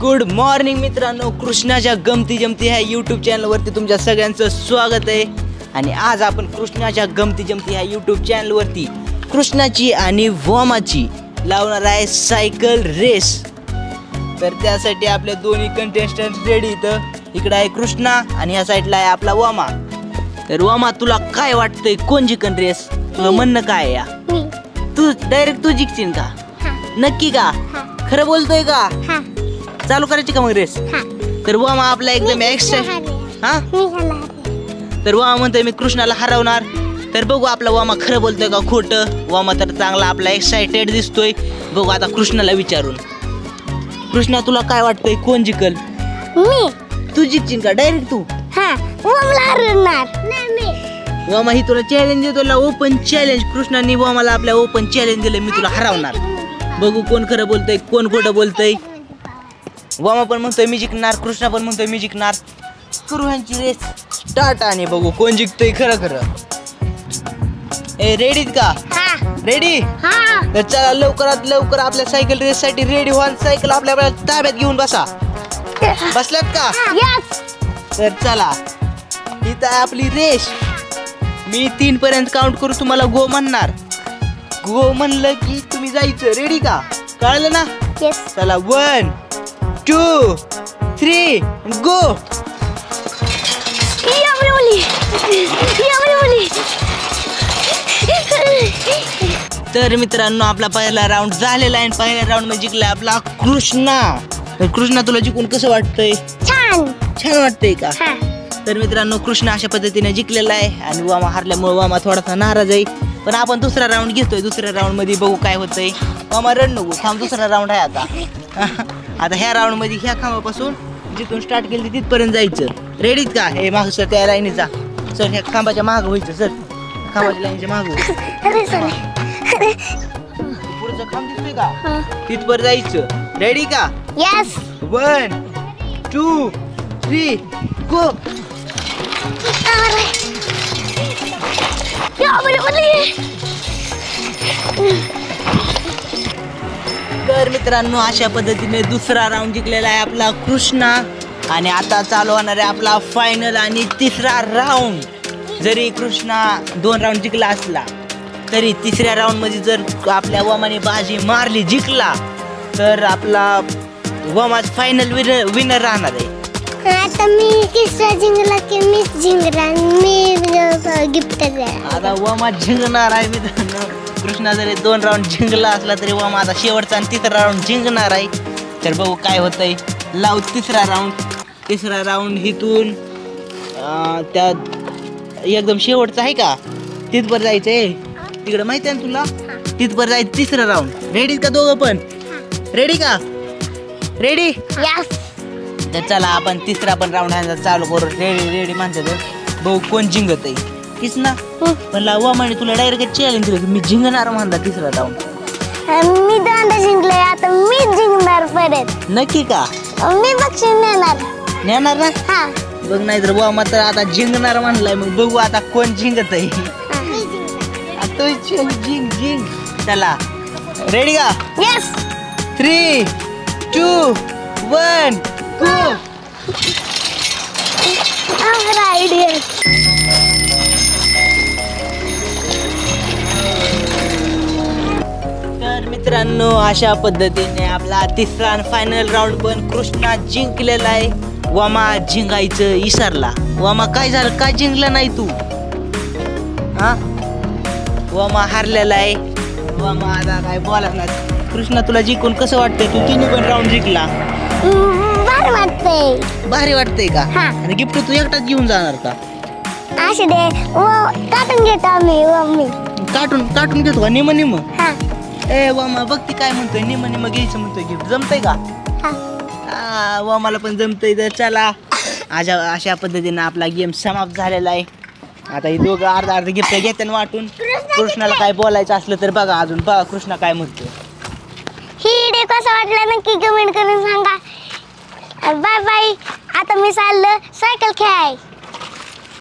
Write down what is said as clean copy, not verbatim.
Good morning मित्रांनो, कृष्णाच्या गमती जमती ह्या यूट्यूब चॅनलवरती तुमच्या सगळ्यांचं स्वागत आहे। आणि आज आपण कृष्णाच्या गमती जमती ह्या यूट्यूब चॅनलवरती कृष्णाची आणि वॉमाची लावणार आहे सायकल रेस। तर त्यासाठी आपले दोन्ही कंटेस्टंट रेडी इकडे आहे कृष्णा आणि या साईडला आहे आपला वॉमा। तर वॉमा, तुला काय वाटतंय कोण जिंकन रेस? तुझं म्हणणं काय आहे? या तू डायरेक्ट तू जिंकशील का? नक्की का? खरं बोलतोय का? चालू करायची का मग रेस? तर वॉमा आपला एकदम एक्स्ट्रा तर वॉमा म्हणतोय मी कृष्णाला हरवणार। तर बघू आपला वॉमा खरं बोलतोय का खोटं। वॉमा तर चांगला आपला एक्साइटेड दिसतोय। बघू आता कृष्णाला विचारून। कृष्णा, तुला काय वाटतंय कोण जिंकल? मी। तू जिंकशील का डायरेक्ट तू? वॉमा ही तुला चॅलेंज देतो, ओपन चॅलेंज। कृष्णाने वॉमाला आपल्या ओपन चॅलेंज दिलं, मी तुला हरवणार। बघू कोण खरं बोलतंय कोण खोटं बोलतंय। वॉमा पण म्हणतोय मी जिंकणार, कृष्णा पण म्हणतोय मी जिंकणार। करू ह्यांची रेस स्टार्ट आणि बघू कोण जिंकतोय खरं खरं। ए रेडीत का? रेडी? तर चला लवकरात लवकर आपल्या सायकल रेस साठी रेडी व्हा। सायकल आपल्या ताब्यात घेऊन बसा। बसलात का? तर चला, इथं आहे आपली रेस। मी 3 पर्यंत काउंट करू, तुम्हाला गो म्हणणार। गो म्हणलं की तुम्ही जायचं। रेडी का? कळलं ना? चला 1 2 3 गो। तर मित्रांनो, आपला पहिला राऊंड झालेला आहे। पहिल्या राऊंड मध्ये जिंकला आपला कृष्णा। तर कृष्णा, तुला जिंकून कसं वाटतंय? छान वाटतंय का? तर मित्रांनो, कृष्णा अशा पद्धतीने जिंकलेला आहे आणि वामा हारल्यामुळे वामा थोडासा नाराज आहे। पण आपण दुसरा राऊंड घेतोय। दुसऱ्या राऊंड मध्ये बघू काय होतंय। वामा रड नको, थांब, दुसरा राऊंड आहे आता। आता ह्या राऊंड मध्ये ह्या खांबापासून जिथून स्टार्ट केली तिथपर्यंत जायचं। रेडीत का? हे माग सर, त्या लाईनीचा सर, ह्या खांबाच्या माग व्हायचं सर, खांबाच्या लाईनच्या माग। पुढचं खांब दिसतोय का? तिथपर्यंत जायचं। रेडी का? 1 2 3 गो। तर मित्रांनो, अशा पद्धतीने दुसरा राऊंड जिंकलेला आहे आपला कृष्णा। आणि आता चालू होणार आहे आपला फायनल आणि तिसरा राऊंड। जरी कृष्णा 2 राऊंड जिंकला असला तरी तिसऱ्या राऊंड मध्ये जर आपल्या वॉमाने बाजी मारली, जिंकला, तर आपला वॉमा फायनल विनर राहणार आहे। आता मी किस्सा जिंकला की मी जिंकणार, मी गिफ्ट देणार। आता वॉमा जिंकणार आहे मित्रांनो। कृष्णा जरी 2 राऊंड जिंकला असला तरी वॉमा आता शेवटचा आणि तिसरा राऊंड जिंकणार आहे। तर बघू काय होतंय। लाव तिसरा राऊंड हिथून त्या एकदम शेवटचा आहे का तिथपर्यंत जायचंय। तिकडे माहिती आहे ना तुला? तिथपर्यंत जायचं तिसरा राऊंड। रेडी का दोघं पण? रेडी का? रेडी? तर चला आपण तिसरा पण राऊंड चालू करू। रेडी माणसं, बघू कोण जिंकत आहे। किस ना पण वॉमाने तुला डायरेक्ट चॅलेंज दिलं की मी जिंकणार म्हणता तिसरा राऊंड। मी 2दा जिंकलोय, आता मी जिंकणार परत। नक्की का? मी बक्षीस नेणार ना? बघ, नाही तर वॉमा तर आता जिंकणार म्हणलाय। मग बघू आता कोण जिंकत आहे। जिंक। चला रेडी का? 3 2 1 गो। तर मित्रांनो, अशा पद्धतीने आपला तिसरा आणि फायनल राऊंड पण कृष्णा जिंकलेला आहे। वॉमा जिंकायचं विसरला। वॉमा काय झालं, काय जिंकला नाही तू? वॉमा हारलेला आहे। वॉमा आता काय बोलणार। कृष्णा, तुला जिंकून कसं वाटतंय? तू 3 पण राऊंड जिंकला। भारी वाटतंय का? आणि गिफ्ट तू एकटाच घेऊन जाणार का? काटून घेतो आम्ही। काटून घेतो का? निम ए वॉमा, बघ ती काय म्हणतोय, निम घ्यायचं म्हणतोय। गिफ्ट जमतंय का? वॉमाला पण जमतंय। तर चला, अशा पद्धतीने आपला गेम समाप्त झालेला आहे। आता ही दोघं अर्धा गिफ्ट घेते वाटून। कृष्णाला काय बोलायचं असलं तर बघा, अजून बघा कृष्णा काय म्हणतो। ही व्हिडिओ कसा वाटला नक्की कमेंट करून सांगा। Bye bye. आता मी चाललो सायकल खेळाय।